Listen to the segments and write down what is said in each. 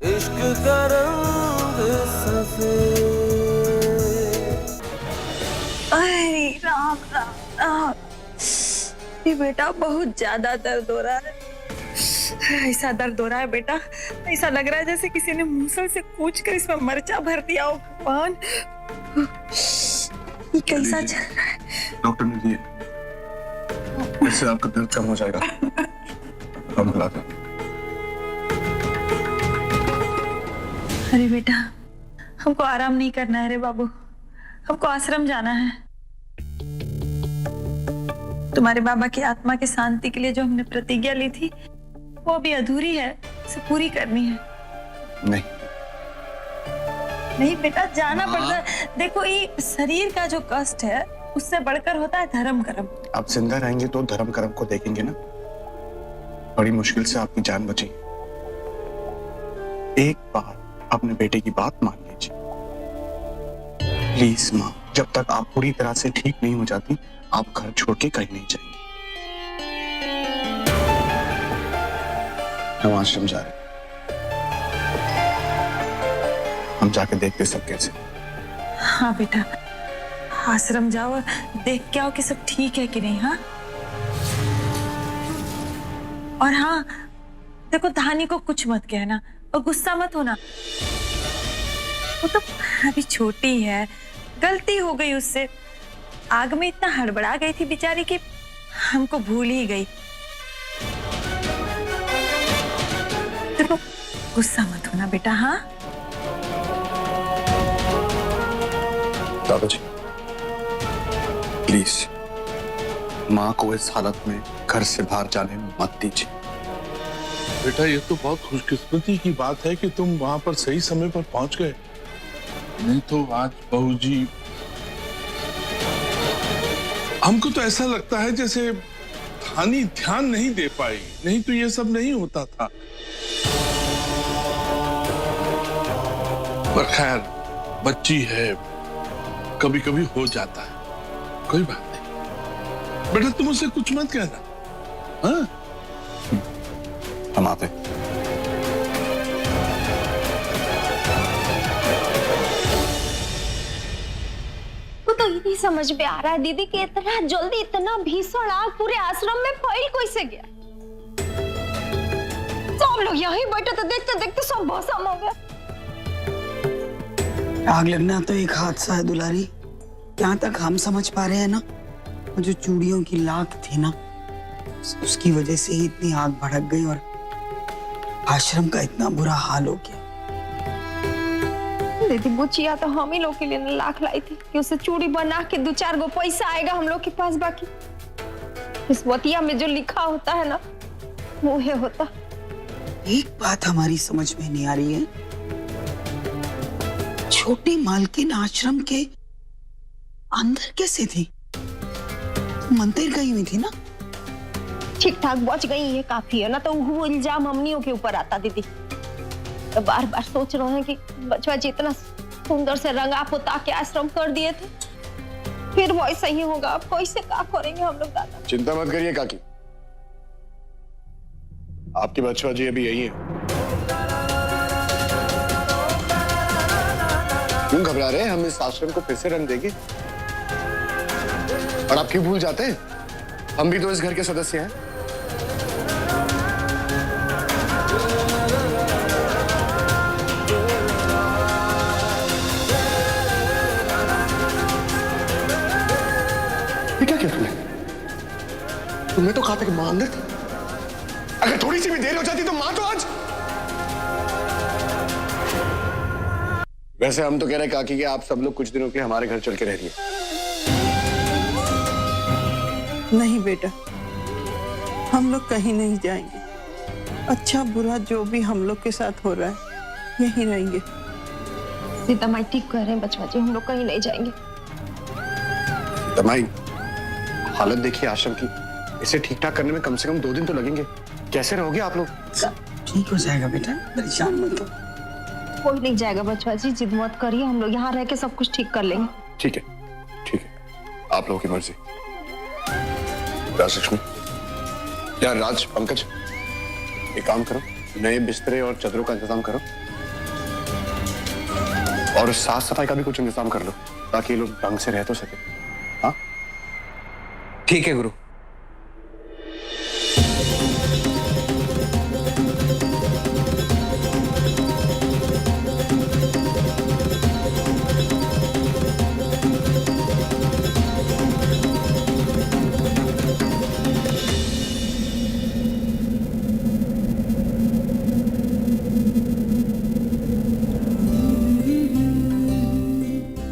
इश्क का रंग सफेद। अरे राम राम राम। ये बेटा बहुत ज्यादा दर्द हो रहा है। ऐसा दर्द हो रहा है बेटा, ऐसा लग रहा है जैसे किसी ने मूसल से कूच कर इसमें मर्चा भर दिया हो। भगवान, ये कैसा चल रहा है? डॉक्टर ने दिए, इससे आपका दर्द कम हो जाएगा। हम बुलाते हैं। अरे बेटा, हमको आराम नहीं करना है रे बाबू, हमको आश्रम जाना है। तुम्हारे बाबा की आत्मा की शांति के लिए जो हमने प्रतिज्ञा ली थी वो अभी अधूरी है, उसे पूरी करनी है। नहीं नहीं बेटा, जाना पड़ता है। देखो, ये शरीर का जो कष्ट है उससे बढ़कर होता है धर्म कर्म। आप जिंदा रहेंगे तो धर्म कर्म को देखेंगे ना। बड़ी मुश्किल से आपकी जान बची। एक बार अपने बेटे की बात मान लीजिए प्लीज माँ। जब तक आप पूरी तरह से ठीक नहीं हो जाती आप घर छोड़ के कहीं नहीं जाएंगे। हम आश्रम जा रहे हैं, हम जाके देखते सब कैसे। हाँ बेटा, आश्रम जाओ और देख के आओ कि सब ठीक है कि नहीं। हाँ, और हाँ देखो, धानी को कुछ मत कहना और गुस्सा मत होना। वो तो अभी छोटी है, गलती हो गई उससे। आग में इतना हड़बड़ा गई थी बेचारी कि हमको भूल ही गई। देखो, गुस्सा मत होना बेटा। हाँ दादाजी प्लीज माँ को इस हालत में घर से बाहर जाने मत दीजिए। बेटा, ये तो बहुत खुशकिस्मती की बात है कि तुम वहां पर सही समय पर पहुंच गए, नहीं तो आज बहू जी। हमको तो ऐसा लगता है जैसे धानी ध्यान नहीं दे पाई, नहीं तो ये सब नहीं होता था। पर खैर, बच्ची है, कभी कभी हो जाता है, कोई बात नहीं। बेटा, तुम उसे कुछ मत कहना। हाँ, हम आते हैं। वो तो ये नहीं समझ में आ रहा है दीदी कि इतना जल्दी इतना भीषण आग पूरे आश्रम में फैल कैसे गया। सब लोग यहीं बैठे तो देखते देखते सब भस्म हो गया। आग लगना तो एक हादसा है दुलारी। यहाँ तक हम समझ पा रहे हैं ना, वो जो चूड़ियों की लाख थी ना, उसकी वजह से ही इतनी आग भड़क गई और आश्रम का इतना बुरा हाल हो गया। दीदी, बुचिया तो हम ही लोग के लिए लाख लाई थी कि उसे चूड़ी बना के 2-4 गो पैसा आएगा हम लोग के पास। बाकी इस वतिया में जो लिखा होता है ना, वो है होता। एक बात हमारी समझ में नहीं आ रही है, छोटी मालकिन आश्रम के अंदर कैसे थी? मंदिर गई हुई थी ना। ठीक ठाक बच गई है, काफी है ना। तो वो इल्जाम हमनियों के ऊपर आता दीदी। तो बार बार सोच रहे हैं कि बचवा जी इतना सुंदर से रंगा पोता के आश्रम कर दिए थे, फिर वो ऐसा ही होगा। अब कैसे क्या करेंगे हम लोग दादा? चिंता मत करिए काकी, आपकी बच्चा जी अभी यही है। क्यों घबरा रहे हैं? हम इस आश्रम को फिर से रंग देंगे। और आप क्यों भूल जाते हैं, हम भी तो इस घर के सदस्य हैं। ये क्या किया तुमने तो कहा था कि मां अंदर थी। अगर थोड़ी सी भी देर हो जाती तो मां तो आज। वैसे हम तो कह रहे हैं काकी कि आप सब लोग कुछ दिनों के लिए हमारे घर चल के रह रहिए। नहीं बेटा, हम लोग कहीं नहीं जाएंगे। अच्छा बुरा जो भी हम लोग के साथ हो रहा है, यहीं रहेंगे। सीता माई ठीक कह रहे हैं बचवा जी, हम लोग कहीं नहीं जाएंगे। तमाई, हालत देखिए आश्रम की, इसे ठीक ठाक करने में कम से कम 2 दिन तो लगेंगे। कैसे रहोगे आप लोग? ठीक हो जाएगा बेटा, परेशान मत हो। कोई नहीं जाएगा बचवा जी, जिद मत करिए। हम लोग यहाँ रह के सब कुछ ठीक कर लेंगे। ठीक है, ठीक है, आप लोगों की मर्जी। राजलक्ष्मी, यार राज, पंकज, एक काम करो, नए बिस्तरे और चादरों का इंतजाम करो। और साफ सफाई का भी कुछ इंतजाम कर लो ताकि ये लोग ढंग से रह तो सके। हाँ ठीक है गुरु।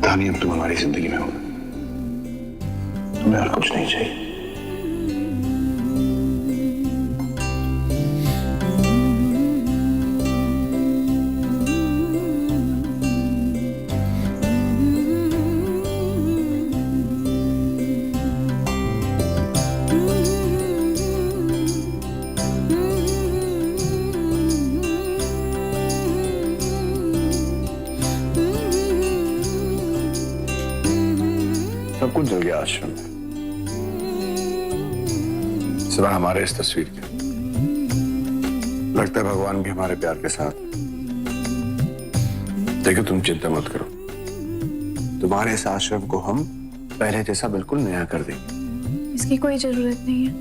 धानी, अब तुम हमारी जिंदगी में हो, तुम्हें और कुछ नहीं चाहिए। सब कुछ जल गया आश्रम में, सिवाय हमारे इस तस्वीर के। लगता है भगवान भी हमारे प्यार के साथ। देखो, तुम चिंता मत करो, तुम्हारे इस आश्रम को हम पहले जैसा बिल्कुल नया कर देंगे। इसकी कोई जरूरत नहीं है।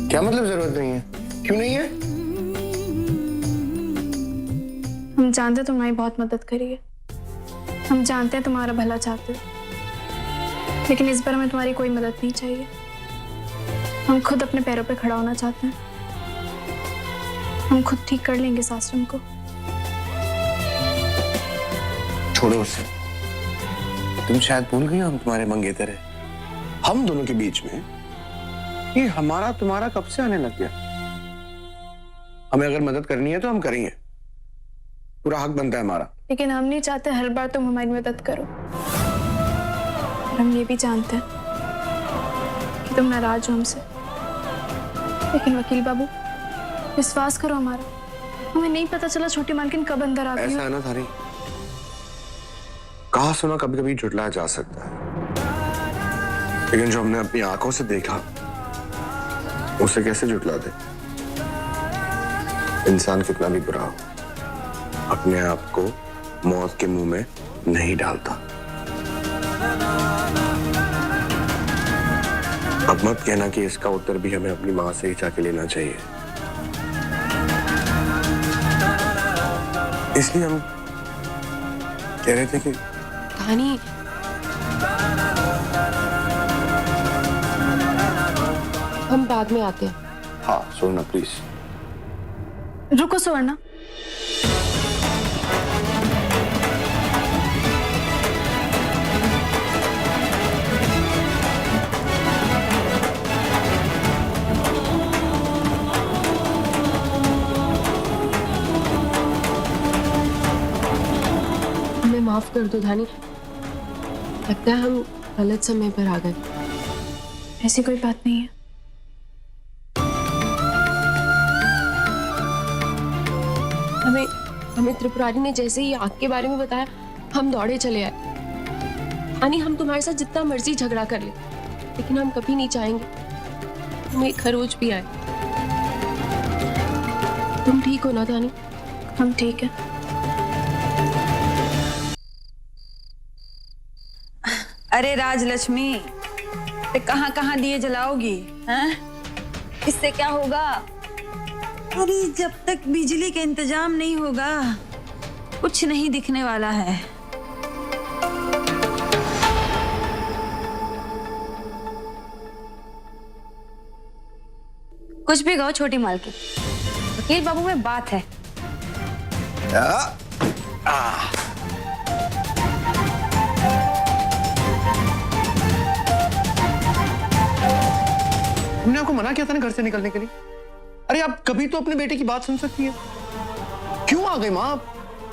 क्या मतलब जरूरत नहीं है? क्यों नहीं है? हम जानते हैं तुम्हारी बहुत मदद करी है, हम जानते हैं तुम्हारा भला चाहते हो, लेकिन इस बार हमें तुम्हारी कोई मदद नहीं चाहिए। हम खुद अपने पैरों पे खड़ा होना चाहते हैं। हम खुद ठीक कर लेंगे इस आश्रम को। छोड़ो उसे, तुम शायद भूल गई हो हम तुम्हारे मंगेतर हैं। हम दोनों के बीच में ये हमारा तुम्हारा कब से आने लग गया। हमें अगर मदद करनी है तो हम करेंगे, पूरा हक बनता है हमारा। लेकिन हम नहीं चाहते हर बार तुम हमारी मदद करो। और हम ये भी जानते हैं कि तुम नाराज हो हमसे, लेकिन वकील बाबू विश्वास करो हमारा। हमें नहीं पता चला छोटी मालकिन कब अंदर आ गई। ऐसा है ना थारी, कहा सुना कभी कभी झुटलाया जा सकता है, लेकिन जो हमने अपनी आंखों से देखा उसे कैसे झुटला दे। इंसान कितना भी बुरा हो, अपने आप को मौत के मुंह में नहीं डालता। अब मत कहना कि इसका उत्तर भी हमें अपनी मां से ही चाके लेना चाहिए। इसलिए हम कह रहे थे कि धानी, हम बाद में आते हैं। हाँ सुवर्णा प्लीज। रुको सुवर्णा, हमें माफ कर दो धानी, लगता है हम गलत समय पर आ गए। ऐसी कोई बात नहीं है। हमें त्रिपुरारी ने जैसे ही आग के बारे में बताया, हम दौड़े चले आए। यानी हम तुम्हारे साथ जितना मर्जी झगड़ा कर ले, लेकिन हम कभी नहीं चाहेंगे तुम एक खरोच भी आए। तुम ठीक हो ना धानी? हम ठीक है। अरे राजलक्ष्मी, कहाँ कहाँ दिए जलाओगी? हैं? इससे क्या होगा? अरे जब तक बिजली का इंतजाम नहीं होगा कुछ नहीं दिखने वाला है। कुछ भी कहो छोटी मालकिन, वकील बाबू में बात है। हमने आपको मना किया था ना घर से निकलने के लिए। अरे आप कभी तो अपने बेटे की बात सुन सकती है। क्यों आ गई माँ आप?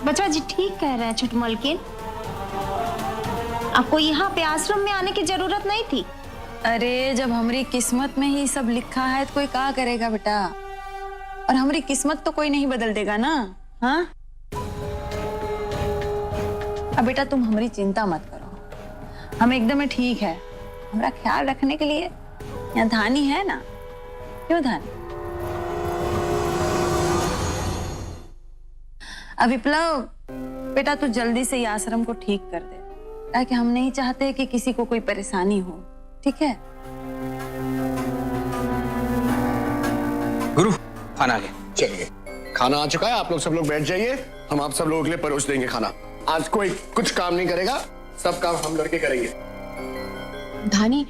बचवा जी ठीक कह रहे हैं छोटी मालकिन, आपको यहाँ पे आश्रम में आने की जरूरत नहीं थी। अरे जब हमारी किस्मत में ही सब लिखा है तो कोई क्या करेगा बेटा, और हमारी किस्मत तो कोई नहीं बदल देगा ना। हाँ अब बेटा तुम हमारी चिंता मत करो, हम एकदम ठीक है। हमारा ख्याल रखने के लिए यहाँ धानी है ना। क्यों धानी? विप्लव बेटा तू जल्दी से ये आश्रम को ठीक कर दे, ताकि हम नहीं चाहते कि किसी को कोई परेशानी हो, ठीक है? गुरु खाना आ गया। चलिए, खाना आ चुका है, आप लोग सब लोग बैठ जाइए, हम आप सब लोगों के लिए परोस देंगे खाना। आज कोई कुछ काम नहीं करेगा, सब काम हम लड़के करेंगे। धानी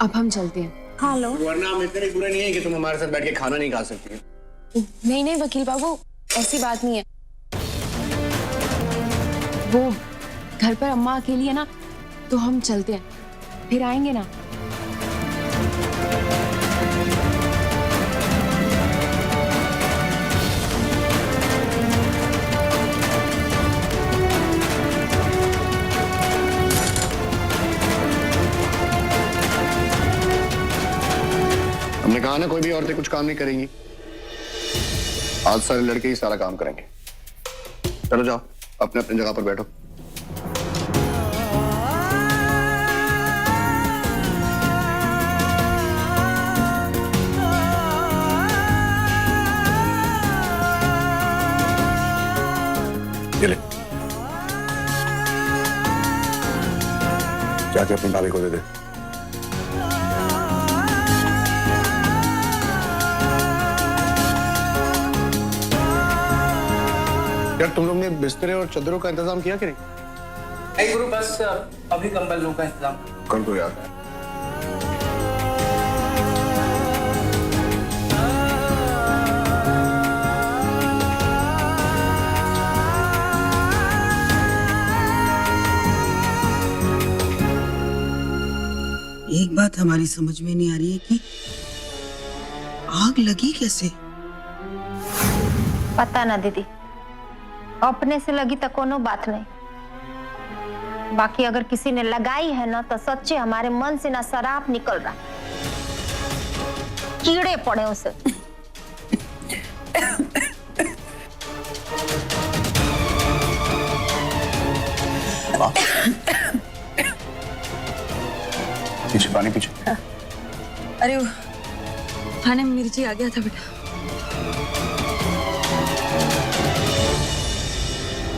अब हम चलते हैं। हाँ लो। वरना हम इतने बुरे नहीं है कि तुम हमारे साथ बैठ के खाना नहीं खा सकती। नहीं नहीं वकील बाबू, ऐसी बात नहीं है। वो घर पर अम्मा अकेली है ना, तो हम चलते हैं, फिर आएंगे ना। हमने कहा ना कोई भी औरतें कुछ काम नहीं करेंगी, आज सारे लड़के ही सारा काम करेंगे। चलो जाओ, अपने अपनी जगह पर बैठो। ये ले, जाके अपनी भाभी को दे दे। यार तुम लोग ने बिस्तरे और चादरों का इंतजाम किया कि नहीं? नहीं गुरु, बस अभी कंबलों का इंतजाम कर दो यार। एक बात हमारी समझ में नहीं आ रही है कि आग लगी कैसे? पता ना दीदी, अपने से लगी तो कोनो बात नहीं, बाकी अगर किसी ने लगाई है ना तो सच्चे हमारे मन से ना शराब निकल रहा, कीड़े पड़े उसे। पीछे पानी पीछे। अरे वो खाने में मिर्ची आ गया था बेटा।